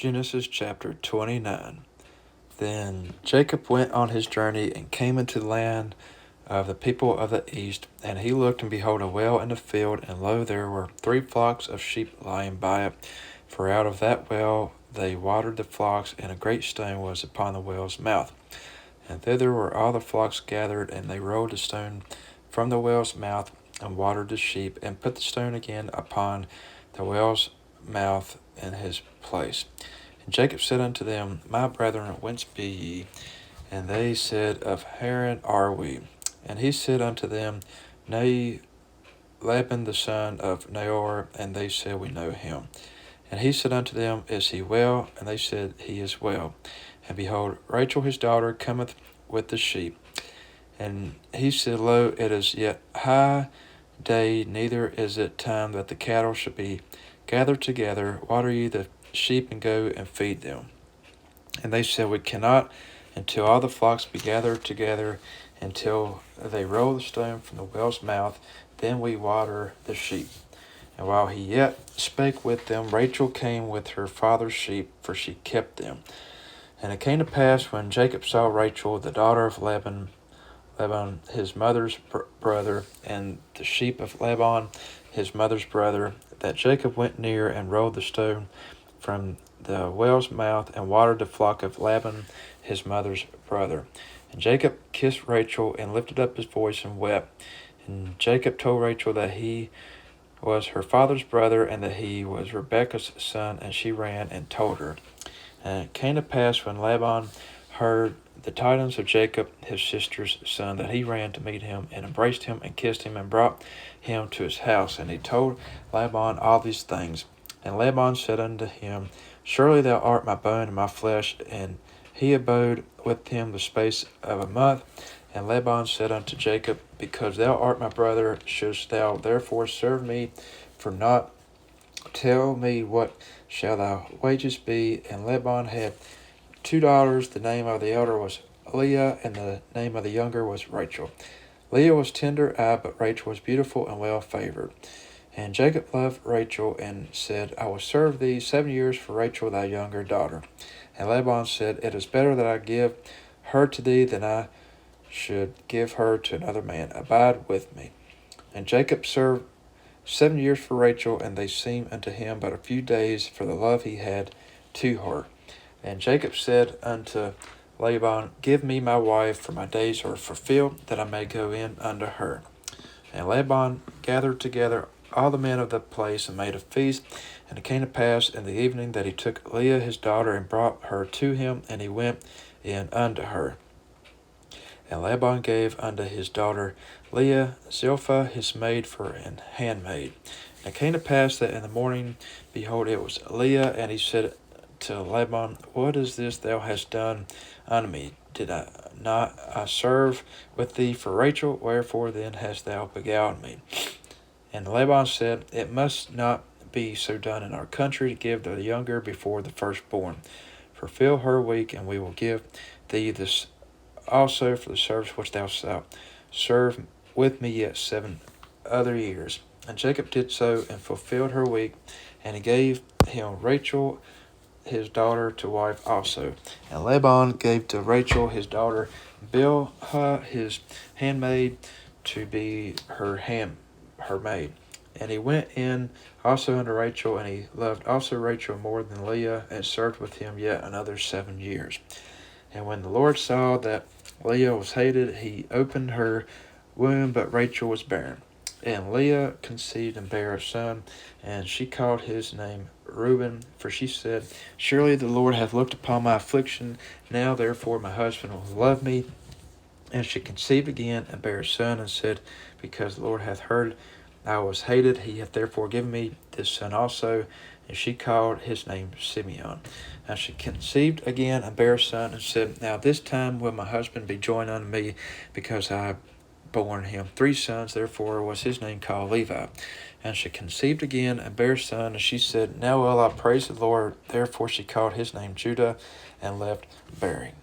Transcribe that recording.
Genesis chapter 29. Then Jacob went on his journey and came into the land of the people of the east. And he looked, and behold, a well in the field, and lo, there were 3 flocks of sheep lying by it. For out of that well they watered the flocks, and a great stone was upon the well's mouth. And thither were all the flocks gathered, and they rolled the stone from the well's mouth, and watered the sheep, and put the stone again upon the well's mouth in his place. And Jacob said unto them, My brethren, whence be ye? And they said, Of Haran are we. And he said unto them, Know ye Laban the son of Nahor? And they said, We know him. And he said unto them, Is he well? And they said, He is well. And behold, Rachel his daughter cometh with the sheep. And he said, Lo, it is yet high day, neither is it time that the cattle should be gathered together. Water ye the sheep, and go and feed them. And they said, We cannot until all the flocks be gathered together, until they roll the stone from the well's mouth, then we water the sheep. And while he yet spake with them, Rachel came with her father's sheep, for she kept them. And it came to pass, when Jacob saw Rachel, the daughter of Laban, his mother's brother, and the sheep of Laban, his mother's brother, that Jacob went near and rolled the stone from the well's mouth, and watered the flock of Laban, his mother's brother. And Jacob kissed Rachel, and lifted up his voice, and wept. And Jacob told Rachel that he was her father's brother, and that he was Rebekah's son, and she ran and told her. And it came to pass, when Laban heard the tidings of Jacob his sister's son, that he ran to meet him, and embraced him, and kissed him, and brought him to his house. And he told Laban all these things. And Laban said unto him, Surely thou art my bone and my flesh. And he abode with him the space of a month. And Laban said unto Jacob, Because thou art my brother, shouldst thou therefore serve me for naught? Tell me, what shall thy wages be? And Laban had 2 daughters. The name of the elder was Leah, and the name of the younger was Rachel. Leah was tender-eyed, but Rachel was beautiful and well-favored. And Jacob loved Rachel, and said, I will serve thee 7 years for Rachel thy younger daughter. And Laban said, It is better that I give her to thee, than I should give her to another man. Abide with me. And Jacob served 7 years for Rachel, and they seemed unto him but a few days, for the love he had to her. And Jacob said unto Laban, Give me my wife, for my days are fulfilled, that I may go in unto her. And Laban gathered together all the men of the place, and made a feast. And it came to pass in the evening, that he took Leah his daughter, and brought her to him, and he went in unto her. And Laban gave unto his daughter Leah Zilpah his maid for an handmaid. And it came to pass that in the morning, behold, it was Leah. And he said to Laban, What is this thou hast done unto me? Did I not serve with thee for Rachel? Wherefore then hast thou beguiled me? And Laban said, It must not be so done in our country, to give the younger before the firstborn. Fulfill her week, and we will give thee this also for the service which thou shalt serve with me yet 7 other years. And Jacob did so, and fulfilled her week, and he gave him Rachel his daughter to wife also. And Laban gave to Rachel his daughter Bilhah his handmaid to be her maid. And he went in also unto Rachel, and he loved also Rachel more than Leah, and served with him yet another 7 years. And when the Lord saw that Leah was hated, he opened her womb, but Rachel was barren. And Leah conceived and bare a son, and she called his name Reuben, for she said, Surely the Lord hath looked upon my affliction. Now therefore my husband will love me. And she conceived again, and bare a son, and said, Because the Lord hath heard I was hated, he hath therefore given me this son also. And she called his name Simeon. And she conceived again, and bare a son, and said, Now this time will my husband be joined unto me, because I have borne him 3 sons. Therefore was his name called Levi. And she conceived again, and bare a son, and she said, Now will I praise the Lord. Therefore she called his name Judah, and left bearing.